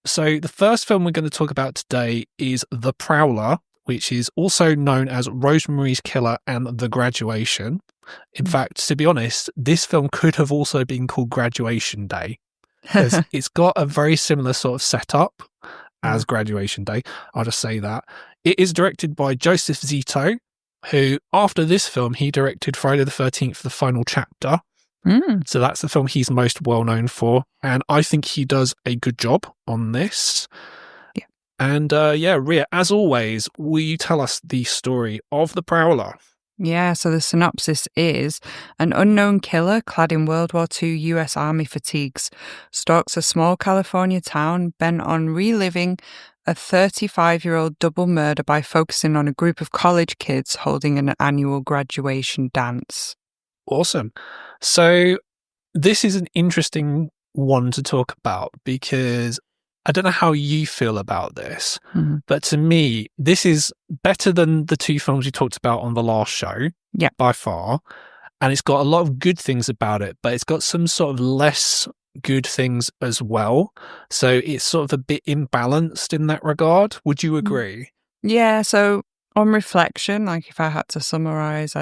So the first film we're going to talk about today is The Prowler, which is also known as Rosemary's Killer and The Graduation. In fact, to be honest, this film could have also been called Graduation Day, because it's got a very similar sort of setup as Graduation Day. I'll just say that. It is directed by Joseph Zito, who, after this film, he directed Friday the 13th, The Final Chapter. So that's the film he's most well known for. And I think he does a good job on this. Yeah. And Ria, as always, will you tell us the story of The Prowler? Yeah, so the synopsis is: an unknown killer clad in World War II US Army fatigues stalks a small California town bent on reliving a 35-year-old double murder by focusing on a group of college kids holding an annual graduation dance. Awesome. So this is an interesting one to talk about because I don't know how you feel about this, but to me, this is better than the two films we talked about on the last show, by far. And it's got a lot of good things about it, but it's got some sort of less good things as well. So it's sort of a bit imbalanced in that regard. Would you agree? Yeah, so on reflection, like if I had to summarize,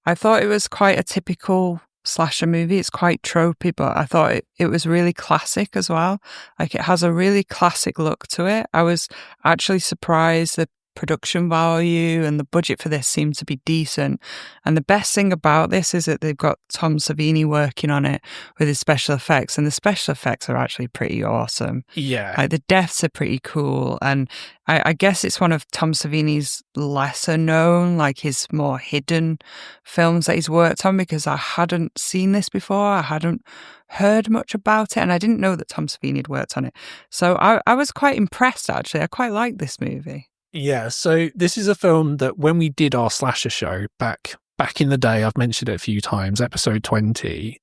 I thought it was quite a typical slasher movie. It's quite tropey, but I thought it was really classic as well. Like it has a really classic look to it. I was actually surprised the production value and the budget for this seemed to be decent. And the best thing about this is that they've got Tom Savini working on it with his special effects, and the special effects are actually pretty awesome. Yeah. Like the deaths are pretty cool. And I guess it's one of Tom Savini's lesser known, like his more hidden films that he's worked on, because I hadn't seen this before. I hadn't heard much about it, and I didn't know that Tom Savini had worked on it. So I was quite impressed, actually. I quite liked this movie. Yeah, so this is a film that when we did our slasher show back in the day, I've mentioned it a few times, episode 20,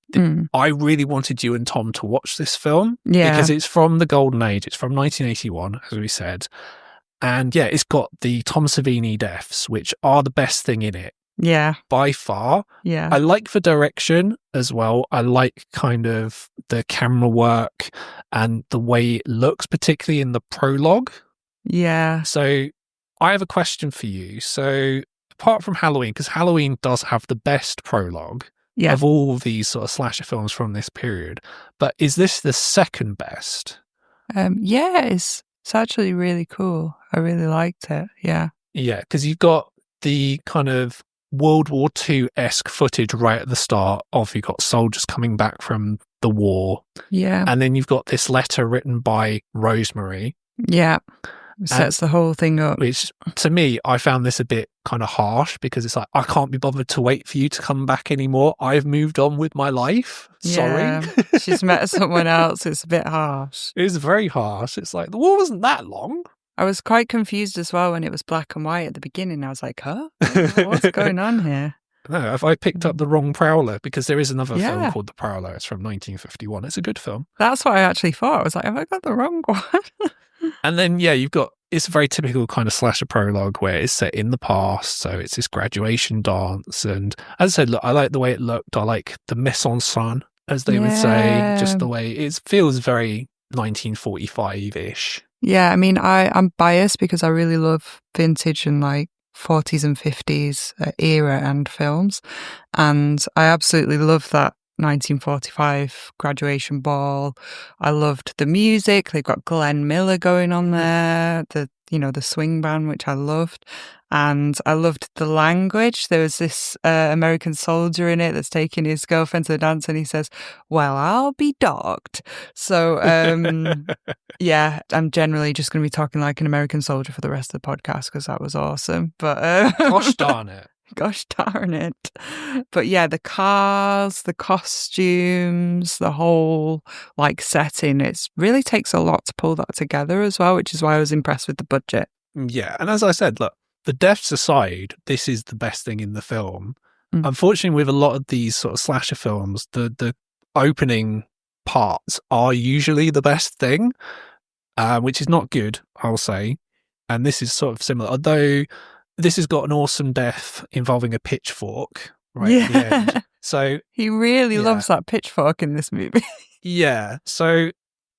I really wanted you and Tom to watch this film. Yeah. Because it's from the golden age. It's from 1981, as we said. And yeah, it's got the Tom Savini deaths, which are the best thing in it. Yeah. By far. Yeah. I like the direction as well. I like kind of the camera work and the way it looks, particularly in the prologue. Yeah. So I have a question for you. So apart from Halloween, because Halloween does have the best prologue of all these sort of slasher films from this period, but is this the second best? Yeah, it's actually really cool. I really liked it. Yeah. Yeah, because you've got the kind of World War II-esque footage right at the start of you've got soldiers coming back from the war. Yeah. And then you've got this letter written by Rosemary. Yeah. Sets the whole thing up. Which, to me, I found this a bit kind of harsh because it's like, I can't be bothered to wait for you to come back anymore. I've moved on with my life. Sorry. She's met someone else. It's a bit harsh. It is very harsh. It's like, the war wasn't that long. I was quite confused as well when it was black and white at the beginning. I was like, huh? What's going on here? No, have I picked up the wrong Prowler? Because there is another film called The Prowler. It's from 1951. It's a good film. That's what I actually thought. I was like, have I got the wrong one? And then, it's a very typical kind of slasher prologue where it's set in the past. So it's this graduation dance. And as I said, look, I like the way it looked. I like the mise en scène, as they would say, just the way it feels very 1945-ish. Yeah, I mean, I'm biased because I really love vintage and like 40s and 50s era and films. And I absolutely love that 1945 graduation ball. I loved the music. They've got Glenn Miller going on there, the swing band, which I loved. And I loved the language. There was this American soldier in it that's taking his girlfriend to the dance, and he says, "Well, I'll be dogged." So, yeah, I'm generally just going to be talking like an American soldier for the rest of the podcast because that was awesome. But gosh darn it. Gosh darn it. But yeah, the cars, the costumes, the whole like setting, it really takes a lot to pull that together as well, which is why I was impressed with the budget. Yeah. And as I said, look, the deaths aside, this is the best thing in the film. Unfortunately, with a lot of these sort of slasher films, the opening parts are usually the best thing, which is not good, I'll say. And this is sort of similar, although this has got an awesome death involving a pitchfork at the end. So he really loves that pitchfork in this movie. Yeah. So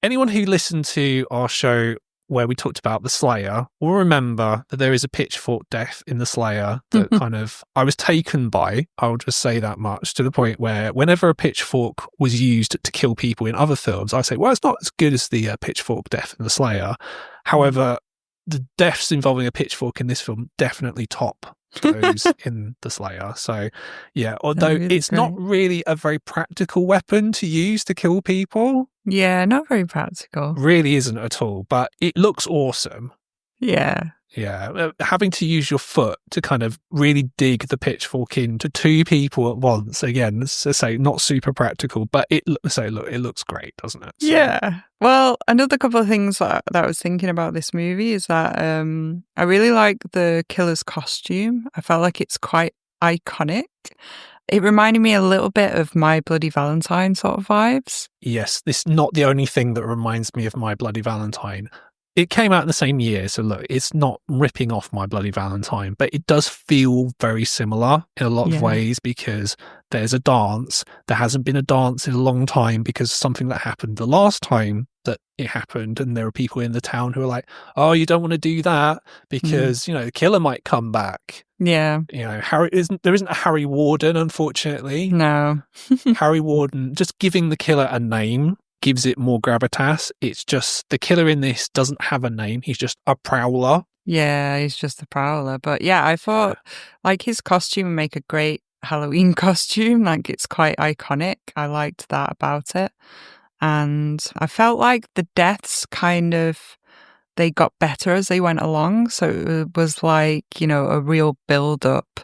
anyone who listened to our show where we talked about the Slayer will remember that there is a pitchfork death in the Slayer that kind of I was taken by. I'll just say that much, to the point where whenever a pitchfork was used to kill people in other films, I say, well, it's not as good as the pitchfork death in the Slayer. However, the deaths involving a pitchfork in this film definitely top those in the Slayer. So yeah, although really it's not really a very practical weapon to use to kill people, Yeah, not very practical. really isn't at all, but it looks awesome. Yeah. Yeah, having to use your foot to kind of really dig the pitchfork into two people at once. Again, let's say not super practical, but it looks great, doesn't it? So. Yeah. Well, another couple of things that I was thinking about this movie is that I really like the killer's costume. I felt like it's quite iconic. It reminded me a little bit of My Bloody Valentine sort of vibes. Yes, this is not the only thing that reminds me of My Bloody Valentine. It came out in the same year, so look, it's not ripping off My Bloody Valentine, but it does feel very similar in a lot of ways, because there's a dance. There hasn't been a dance in a long time because of something that happened the last time that it happened, and there are people in the town who are like, oh, you don't want to do that because, the killer might come back. Yeah. There isn't a Harry Warden, unfortunately. No. Harry Warden, just giving the killer a name gives it more gravitas. It's just the killer in this doesn't have a name. He's just a prowler. Yeah, he's just the Prowler. But yeah, I thought like his costume would make a great Halloween costume. Like it's quite iconic. I liked that about it. And I felt like the deaths they got better as they went along. So it was like, a real build up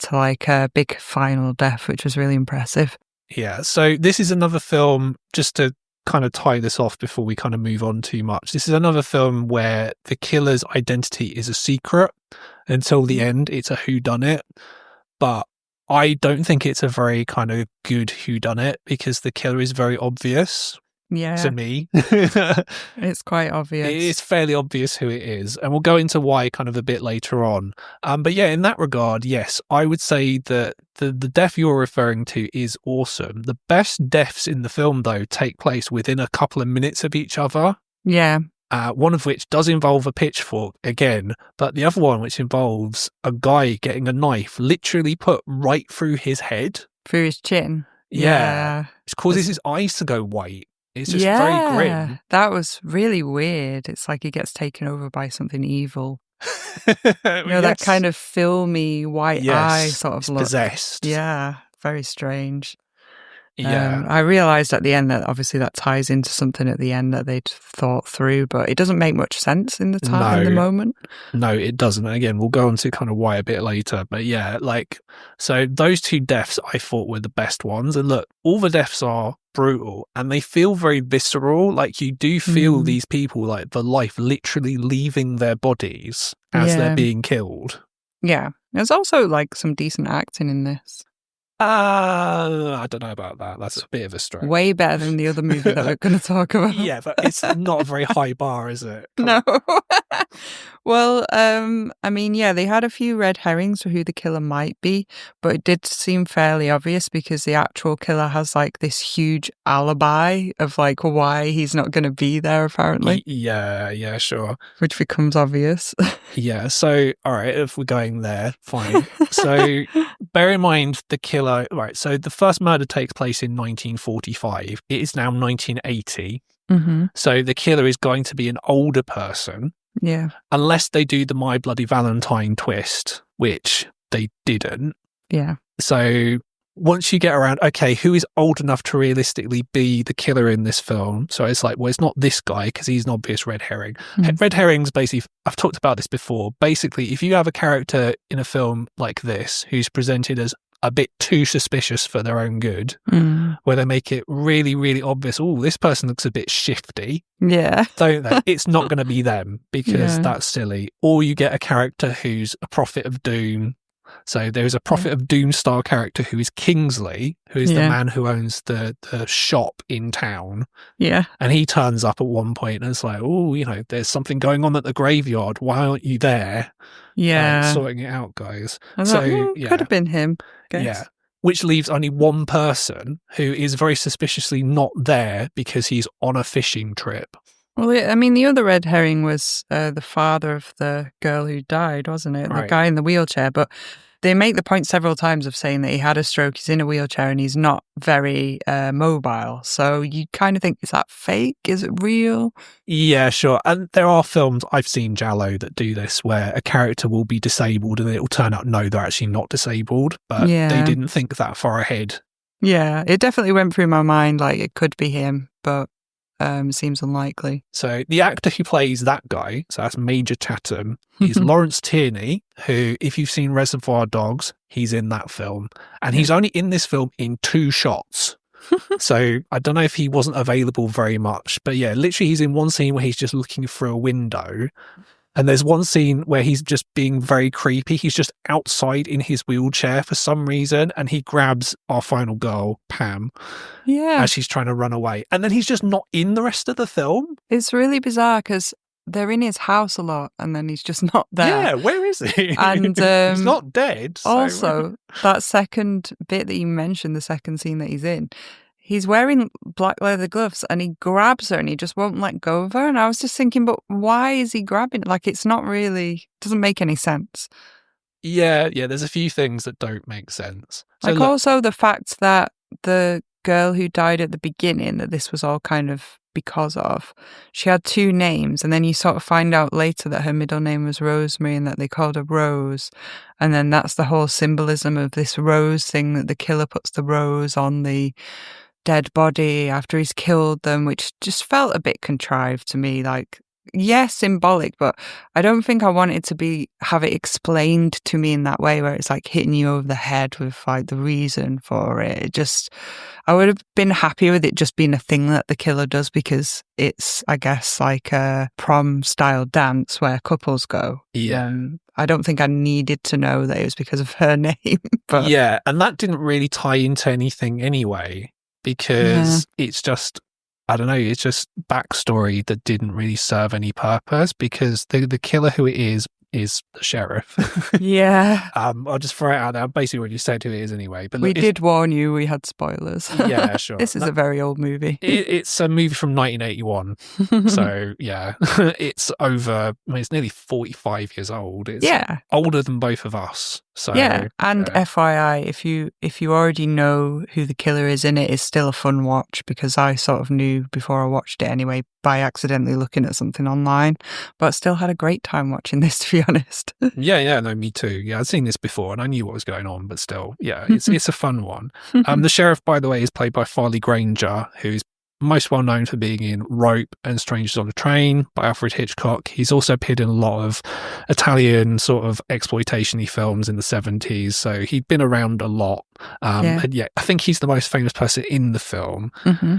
to like a big final death, which was really impressive. Yeah. So this is another film, just to kind of tie this off before we kind of move on too much. This is another film where the killer's identity is a secret until the end. It's a whodunit, but I don't think it's a very kind of good whodunit because the killer is very obvious. Yeah. To me. It's quite obvious. It's fairly obvious who it is. And we'll go into why kind of a bit later on. But yeah, in that regard, yes, I would say that the death you're referring to is awesome. The best deaths in the film, though, take place within a couple of minutes of each other. Yeah. One of which does involve a pitchfork again, but the other one, which involves a guy getting a knife literally put right through his head. Through his chin. Yeah. It causes his eyes to go white. It's just very grim. That was really weird. It's like he gets taken over by something evil. That kind of filmy white eye sort of look. Possessed. Yeah, very strange. Yeah. I realised at the end that obviously that ties into something at the end that they'd thought through, but it doesn't make much sense in the moment. No, it doesn't. Again, we'll go on to kind of why a bit later. But yeah, so those two deaths I thought were the best ones. And look, all the deaths are brutal and they feel very visceral. Like you do feel these people, like the life literally leaving their bodies as they're being killed. Yeah. There's also like some decent acting in this. I don't know about that. That's a bit of a stretch. Way better than the other movie that we're going to talk about. Yeah, but it's not a very high bar, is it? No. Well, they had a few red herrings for who the killer might be, but it did seem fairly obvious because the actual killer has like this huge alibi of like why he's not going to be there, apparently. Yeah, sure. Which becomes obvious. Yeah, so, all right, if we're going there, fine. So, bear in mind the killer, right, so the first murder takes place in 1945. It is now 1980. Mm-hmm. So, the killer is going to be an older person. Yeah. Unless they do the My Bloody Valentine twist, which they didn't. Yeah. So, once you get around, okay, who is old enough to realistically be the killer in this film? So it's like, well, it's not this guy because he's an obvious red herring. Red herrings, basically, I've talked about this before. Basically, if you have a character in a film like this who's presented as a bit too suspicious for their own good, where they make it really, really obvious, oh, this person looks a bit shifty. Yeah. Don't they? It's not going to be them because that's silly. Or you get a character who's a prophet of doom. So there's a Prophet of Doom style character who is Kingsley, who is the man who owns the shop in town. Yeah. And he turns up at one point and it's like, oh, there's something going on at the graveyard. Why aren't you there? Yeah. Sorting it out, guys. Could have been him. Guess. Yeah. which leaves only one person who is very suspiciously not there because he's on a fishing trip. Well, I mean, the other red herring was the father of the girl who died, wasn't it? The Right. guy in the wheelchair. But they make the point several times of saying that he had a stroke, he's in a wheelchair, and he's not very mobile. So you kind of think, is that fake? Is it real? Yeah, sure. And there are films, I've seen Jallo, that do this, where a character will be disabled and it will turn out, no, they're actually not disabled, but they didn't think that far ahead. Yeah, it definitely went through my mind, like it could be him, but seems unlikely. So the actor who plays that guy, so that's Major Tatum, is Lawrence Tierney, who, if you've seen Reservoir Dogs, he's in that film. And he's only in this film in 2 shots. So I don't know if he wasn't available very much, but yeah, literally he's in one scene where he's just looking through a window. And there's one scene where he's just being very creepy. He's just outside in his wheelchair for some reason, and he grabs our final girl, Pam, as she's trying to run away. And then he's just not in the rest of the film. It's really bizarre because they're in his house a lot, and then he's just not there. Yeah, where is he? And he's not dead. So. Also, that second bit that you mentioned, the second scene that he's in, he's wearing black leather gloves and he grabs her and he just won't let go of her. And I was just thinking, but why is he grabbing? Like, it's not really, doesn't make any sense. Yeah, there's a few things that don't make sense. So also the fact that the girl who died at the beginning, that this was all kind of because of, she had 2 names, and then you sort of find out later that her middle name was Rosemary and that they called her Rose. And then that's the whole symbolism of this rose thing, that the killer puts the rose on the dead body after he's killed them, which just felt a bit contrived to me. Like, yes, symbolic, but I don't think I wanted to have it explained to me in that way, where it's like hitting you over the head with like the reason for it. I would have been happy with it just being a thing that the killer does, because it's, I guess, like a prom style dance where couples go. Yeah. I don't think I needed to know that it was because of her name. But yeah, and that didn't really tie into anything anyway, because it's just, I don't know, it's just backstory that didn't really serve any purpose, because the killer who it is the sheriff. Yeah. I'll just throw it out there. Basically what you said who it is anyway. But we did warn you, we had spoilers. Yeah, sure. This is a very old movie. It's a movie from 1981. So, yeah, it's over, I mean, it's nearly 45 years old. It's older than both of us. So, yeah, and FYI, if you already know who the killer is in it, it's still a fun watch, because I sort of knew before I watched it anyway by accidentally looking at something online, but still had a great time watching this, to be honest. Yeah, no, me too. Yeah, I'd seen this before and I knew what was going on, but still, yeah, it's a fun one. The sheriff, by the way, is played by Farley Granger, who's most well known for being in Rope and Strangers on a Train by Alfred Hitchcock. He's also appeared in a lot of Italian sort of exploitation-y films in the 70s, so he'd been around a lot. And yeah, I think he's the most famous person in the film,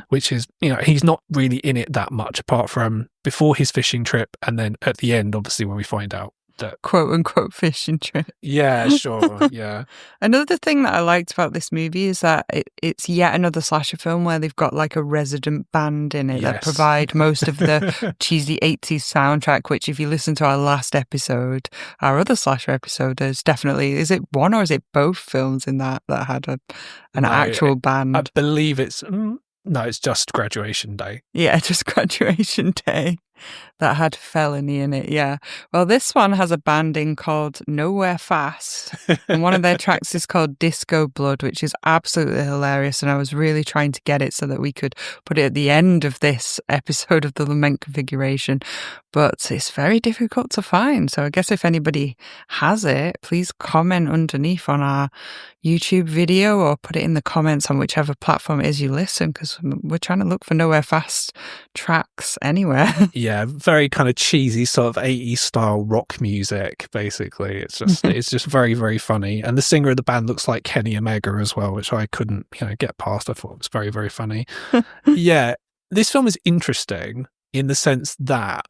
which is, he's not really in it that much, apart from before his fishing trip and then at the end, obviously, when we find out that quote-unquote fishing trip. Yeah, sure, yeah. Another thing that I liked about this movie is that it's yet another slasher film where they've got like a resident band in it that provide most of the cheesy 80s soundtrack, which if you listen to our last episode, our other slasher episode, there's definitely, is it one or is it both films in that had an actual band? I believe it's... No, it's just Graduation Day. Yeah, just Graduation Day. That had Felony in it, yeah. Well, this one has a banding called Nowhere Fast. And one of their tracks is called Disco Blood, which is absolutely hilarious. And I was really trying to get it so that we could put it at the end of this episode of the Lament Configuration. But it's very difficult to find. So I guess if anybody has it, please comment underneath on our YouTube video or put it in the comments on whichever platform it is you listen, because we're trying to look for Nowhere Fast tracks anywhere. Yeah, very kind of cheesy sort of 80s style rock music, basically. It's just very, very funny. And the singer of the band looks like Kenny Omega as well, which I couldn't, get past. I thought it was very, very funny. Yeah, this film is interesting in the sense that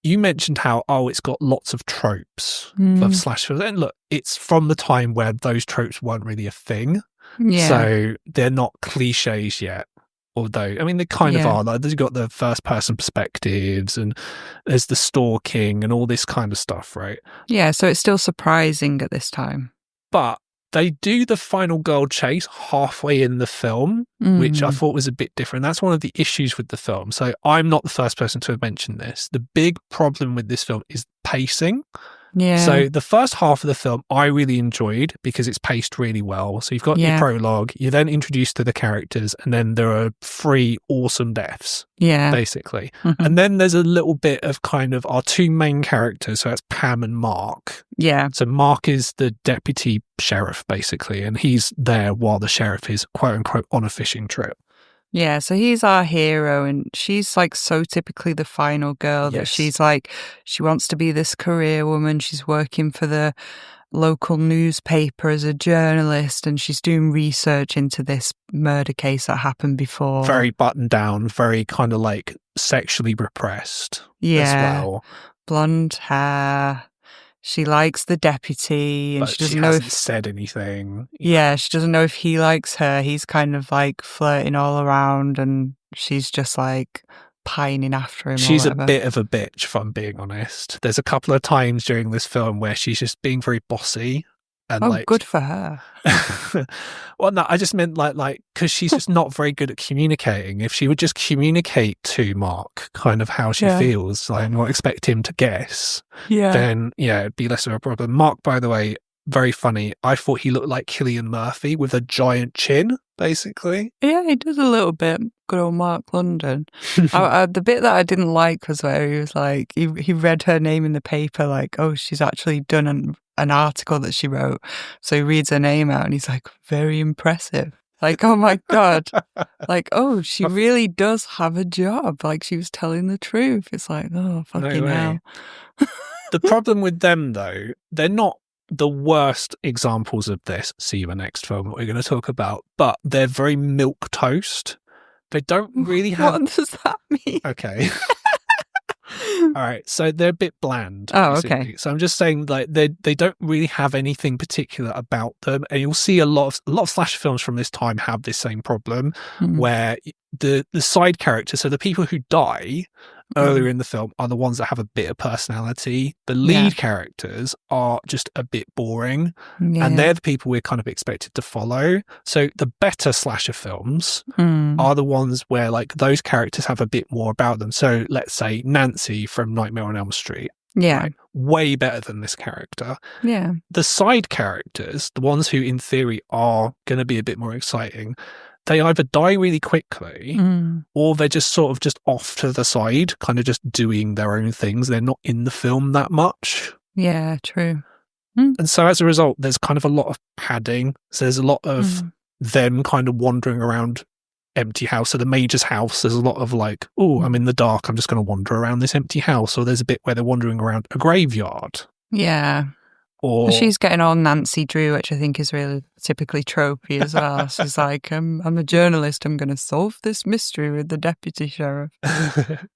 you mentioned how, it's got lots of tropes of slash films. And look, it's from the time where those tropes weren't really a thing. Yeah. So they're not cliches yet. Although, I mean, they kind of are. Like, you've got the first-person perspectives and there's the stalking and all this kind of stuff, right? Yeah, so it's still surprising at this time. But They do the final girl chase halfway in the film, which I thought was a bit different. That's one of the issues with the film. So I'm not the first person to have mentioned this. The big problem with this film is pacing. Yeah. So the first half of the film I really enjoyed because it's paced really well. So you've got your prologue, you're then introduced to the characters, and then there are 3 awesome deaths. Yeah. Basically. And then there's a little bit of kind of our 2 main characters. So that's Pam and Mark. Yeah. So Mark is the deputy sheriff, basically, and he's there while the sheriff is, quote unquote, on a fishing trip. Yeah, so he's our hero, and she's like so typically the final girl that she's like, she wants to be this career woman. She's working for the local newspaper as a journalist, and she's doing research into this murder case that happened before. Very buttoned down, very kind of like sexually repressed as well. Blonde hair. She likes the deputy, and but she doesn't she know hasn't if said anything. Yeah, she doesn't know if he likes her. He's kind of like flirting all around, and she's just like pining after him. She's or a bit of a bitch, if I'm being honest. There's a couple of times during this film where she's just being very bossy. And like, good for her. Well, no, I just meant like because she's just not very good at communicating. If she would just communicate to Mark kind of how she feels, like not expect him to guess, then it'd be less of a problem. Mark, by the way, very funny. I thought he looked like Cillian Murphy with a giant chin, basically. Yeah, he does a little bit. Good old Mark London. The bit that I didn't like was where he was like, he read her name in the paper, like, oh, she's actually done an article that she wrote. So he reads her name out and he's like, very impressive. Like, oh my God. Like, oh, she really does have a job. Like, she was telling the truth. It's like, oh, fucking hell. The problem with them, though, they're not the worst examples of this. See the next film that we're going to talk about, but they're very milk toast. They don't really have. What does that mean? Okay. All right, so they're a bit bland. Oh, basically. okay. So I'm just saying, like they don't really have anything particular about them, and you'll see a lot of slasher films from this time have this same problem, where the side characters, so the people who die earlier in the film, are the ones that have a bit of personality. The lead characters are just a bit boring, and they're the people we're kind of expected to follow. So the better slasher films are the ones where like those characters have a bit more about them. So let's say Nancy from Nightmare on Elm Street. Yeah. Right? Way better than this character. Yeah. The side characters, the ones who in theory are going to be a bit more exciting, they either die really quickly or they're just sort of just off to the side, kind of just doing their own things. They're not in the film that much. Yeah, true. And so as a result, there's kind of a lot of padding. So there's a lot of them kind of wandering around empty house. So the Major's house, there's a lot of like, oh, I'm in the dark, I'm just going to wander around this empty house. Or there's a bit where they're wandering around a graveyard. Yeah. Or she's getting on Nancy Drew, which I think is really typically tropey as well. She's like, I'm a journalist. I'm going to solve this mystery with the deputy sheriff.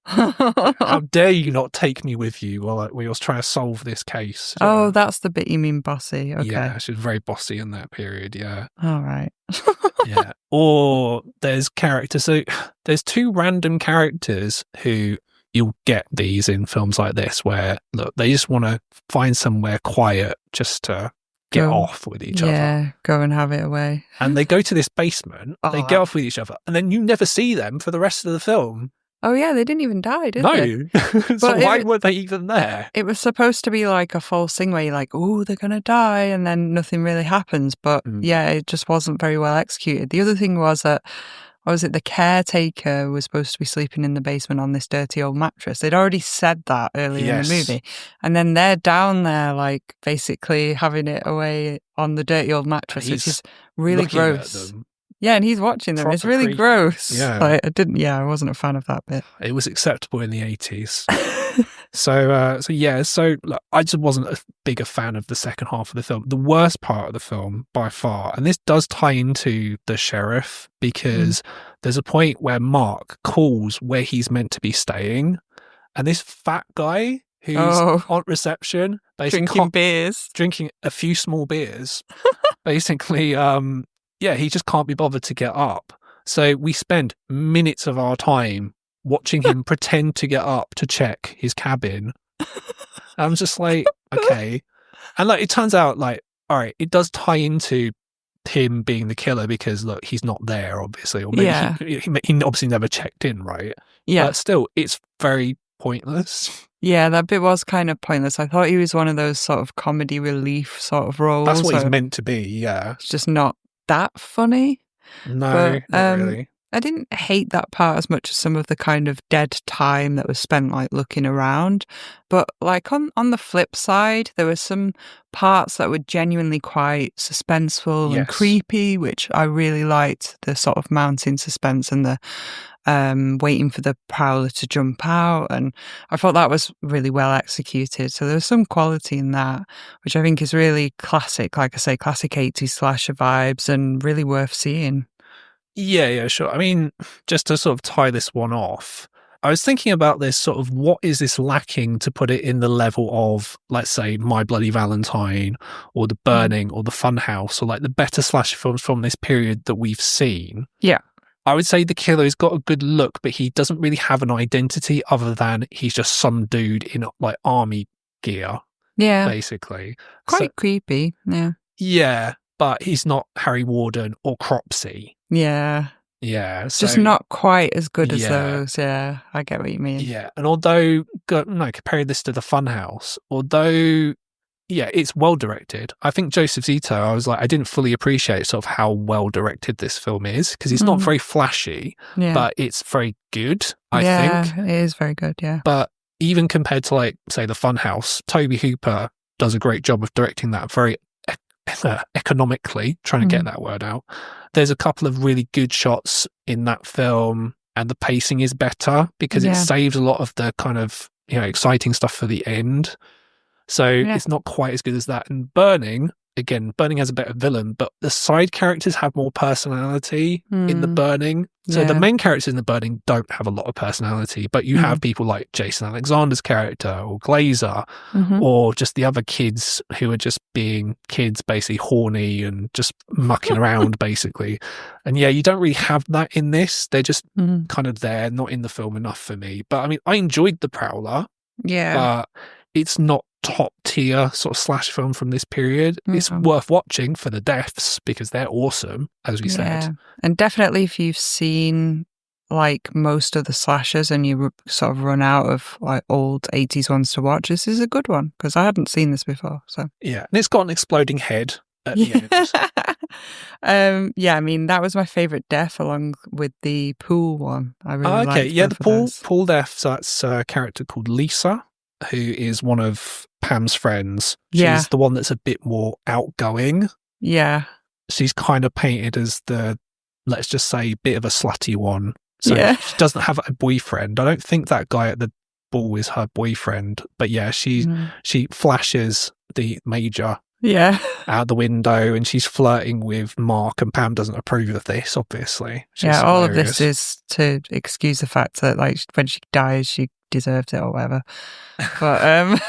How dare you not take me with you while you're trying to solve this case? Oh, that's the bit you mean bossy. Okay. Yeah, she was very bossy in that period, yeah. All right. Yeah. Or there's characters. So there's 2 random characters who you'll get these in films like this where, look, they just want to find somewhere quiet just to get off with each other. Yeah, go and have it away. And they go to this basement, they get off with each other, and then you never see them for the rest of the film. Oh, yeah, they didn't even die, did they? No. So why were they even there? It was supposed to be like a false thing where you're like, oh, they're going to die, and then nothing really happens. But yeah, it just wasn't very well executed. The other thing was that, the caretaker was supposed to be sleeping in the basement on this dirty old mattress. They'd already said that earlier in the movie. And then they're down there, like, basically having it away on the dirty old mattress, which is really gross. Yeah, and he's watching them. It's really gross. Yeah. Like, I wasn't a fan of that bit. It was acceptable in the 80s. So look, I just wasn't a bigger fan of the second half of the film. The worst part of the film, by far, and this does tie into the sheriff, because there's a point where Mark calls where he's meant to be staying, and this fat guy who's on reception, basically drinking a few small beers, basically, he just can't be bothered to get up. So we spend minutes of our time watching him pretend to get up to check his cabin. I'm just like, okay. And like, it turns out like, all right, it does tie into him being the killer because look, he's not there, obviously, or maybe Yeah. he obviously never checked in, right? Yeah. But still, it's very pointless. Yeah, that bit was kind of pointless. I thought he was one of those sort of comedy relief sort of roles. That's what he's meant to be, yeah. It's just not that funny. No, But not really. I didn't hate that part as much as some of the kind of dead time that was spent like looking around. But like on the flip side, there were some parts that were genuinely quite suspenseful and Yes. creepy, which I really liked. The sort of mounting suspense and the waiting for the prowler to jump out. And I thought that was really well executed. So there was some quality in that, which I think is really classic, like I say, classic 80s slasher vibes and really worth seeing. Yeah, sure. I mean, just to sort of tie this one off, I was thinking about this sort of what is this lacking to put it in the level of, let's say, My Bloody Valentine or The Burning or The Funhouse or like the better slasher films from this period that we've seen. Yeah. I would say the killer's got a good look, but he doesn't really have an identity other than he's just some dude in like army gear. Yeah. Basically. Quite creepy. Yeah. Yeah, but he's not Harry Warden or Cropsey. Yeah. Yeah. So, just not quite as good as yeah. those. Yeah, I get what you mean. Yeah. And although, comparing this to The Funhouse, although, yeah, it's well directed. I think Joseph Zito, I didn't fully appreciate sort of how well directed this film is because it's not very flashy, but it's very good, I think. Yeah, it is very good, yeah. But even compared to, like, say, The Funhouse, Toby Hooper does a great job of directing that very economically, trying to get that word out. There's a couple of really good shots in that film and the pacing is better because it saves a lot of the kind of, exciting stuff for the end. So it's not quite as good as that. And Burning has a better villain, but the side characters have more personality in The Burning. So the main characters in The Burning don't have a lot of personality, but you have people like Jason Alexander's character or Glazer or just the other kids who are just being kids, basically horny and just mucking around, basically. And yeah, you don't really have that in this. They're just kind of there, not in the film enough for me. But I mean, I enjoyed The Prowler. Yeah. But it's not top tier sort of slash film from this period. It's worth watching for the deaths because they're awesome, as we said. And definitely if you've seen like most of the slashers and you sort of run out of like old 80s ones to watch, this is a good one because I hadn't seen this before. So yeah, and it's got an exploding head at the end. I mean that was my favorite death along with the pool one. I really liked the pool death. So that's a character called Lisa, who is one of Pam's friends. She's the one that's a bit more outgoing. Yeah. She's kind of painted as the, let's just say, bit of a slutty one. So she doesn't have a boyfriend. I don't think that guy at the ball is her boyfriend. But yeah, she flashes the major out the window and she's flirting with Mark, and Pam doesn't approve of this, obviously. All of this is to excuse the fact that like when she dies, she deserved it or whatever. But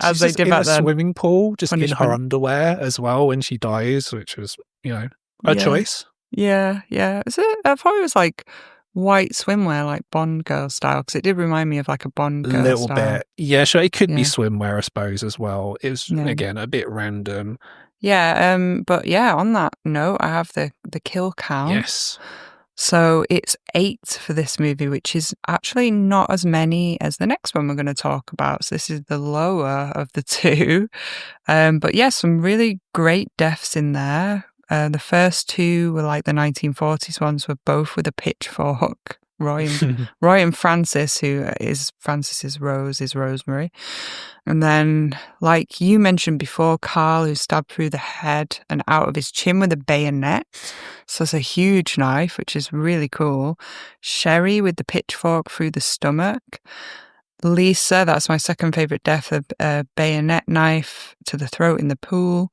as they did back then, swimming pool, just in her underwear as well when she dies, which was a choice. Yeah. Is it? I thought it was like white swimwear, like Bond girl style, because it did remind me of like a Bond girl little style. Bit. Yeah, sure. It could be swimwear, I suppose, as well. It was again a bit random. Yeah. But yeah, on that note, I have the kill count. Yes. So it's 8 for this movie, which is actually not as many as the next one we're going to talk about. So this is the lower of the two. But yeah, some really great deaths in there. The first two were like the 1940s ones, were both with a pitchfork. Roy and Francis, who is Francis's Rose, is Rosemary. And then, like you mentioned before, Carl, who's stabbed through the head and out of his chin with a bayonet. So it's a huge knife, which is really cool. Sherry with the pitchfork through the stomach. Lisa, that's my second favourite death, a bayonet knife to the throat in the pool.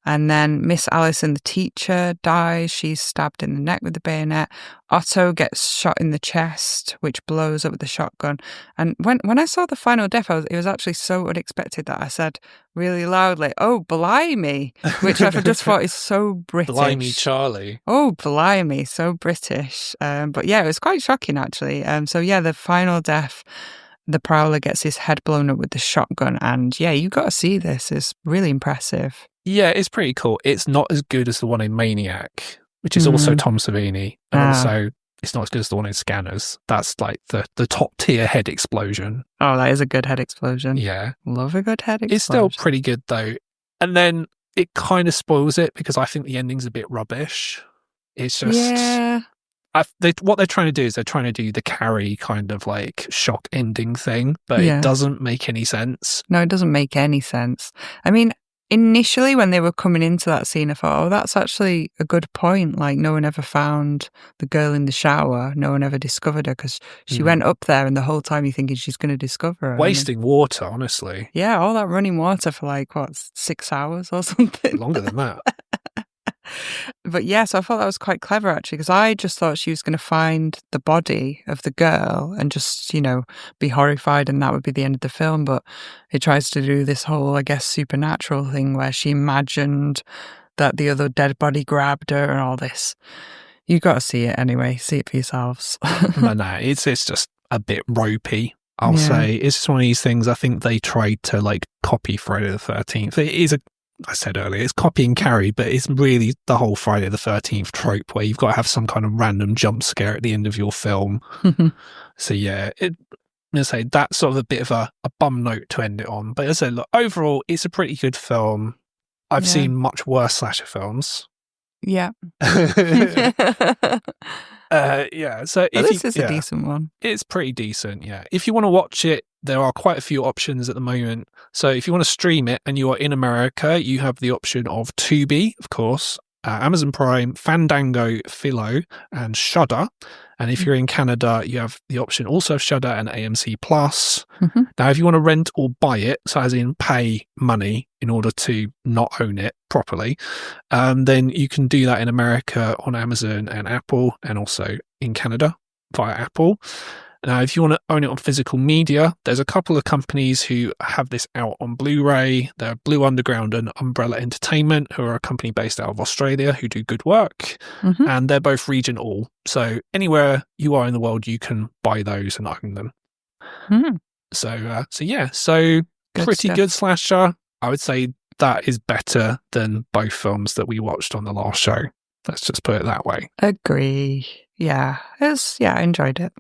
And then Miss Allison, the teacher, dies. She's stabbed in the neck with the bayonet. Otto gets shot in the chest, which blows up with the shotgun. And when I saw the final death, it was actually so unexpected that I said really loudly, "Oh, blimey," which I just thought is so British. Blimey, Charlie. Oh, blimey, so British. But yeah, it was quite shocking, actually. So yeah, the final death the Prowler gets his head blown up with the shotgun. And yeah, you got to see this. It's really impressive. Yeah, it's pretty cool. It's not as good as the one in Maniac, which is also Tom Savini. And also, it's not as good as the one in Scanners. That's like the top tier head explosion. Oh, that is a good head explosion. Yeah. Love a good head explosion. It's still pretty good, though. And then it kind of spoils it because I think the ending's a bit rubbish. It's just... Yeah. What they're trying to do is they're trying to do the Carrie kind of like shock ending thing, but it doesn't make any sense. No, it doesn't make any sense. I mean, initially when they were coming into that scene, I thought, oh, that's actually a good point. Like, no one ever found the girl in the shower. No one ever discovered her because she went up there and the whole time you're thinking she's going to discover her. Wasting water, honestly. Yeah, all that running water for like, 6 hours or something? Longer than that. But yes, I thought that was quite clever actually, because I just thought she was going to find the body of the girl and just, be horrified and that would be the end of the film. But it tries to do this whole, I guess, supernatural thing where she imagined that the other dead body grabbed her and all this. You got to see it anyway. See it for yourselves. No, it's just a bit ropey. I'll say it's just one of these things. I think they tried to like copy Friday the 13th. It is I said earlier, it's copying Carrie, but it's really the whole Friday the 13th trope where you've got to have some kind of random jump scare at the end of your film. So yeah, let's say that's sort of a bit of a bum note to end it on. But as I said, look, overall, it's a pretty good film. I've seen much worse slasher films. Yeah. So this is a decent one. It's pretty decent, yeah. If you want to watch it, there are quite a few options at the moment. So if you want to stream it and you are in America, you have the option of Tubi, of course, Amazon Prime, Fandango, Philo, and Shudder. And if you're in Canada, you have the option also of Shudder and AMC Plus. Now, if you want to rent or buy it, so as in pay money in order to not own it properly, then you can do that in America on Amazon and Apple, and also in Canada via Apple. Now, if you want to own it on physical media, there's a couple of companies who have this out on Blu-ray. They're Blue Underground and Umbrella Entertainment, who are a company based out of Australia who do good work. And they're both region all. So anywhere you are in the world, you can buy those and own them. So pretty good slasher. I would say that is better than both films that we watched on the last show. Let's just put it that way. Agree. Yeah. I enjoyed it.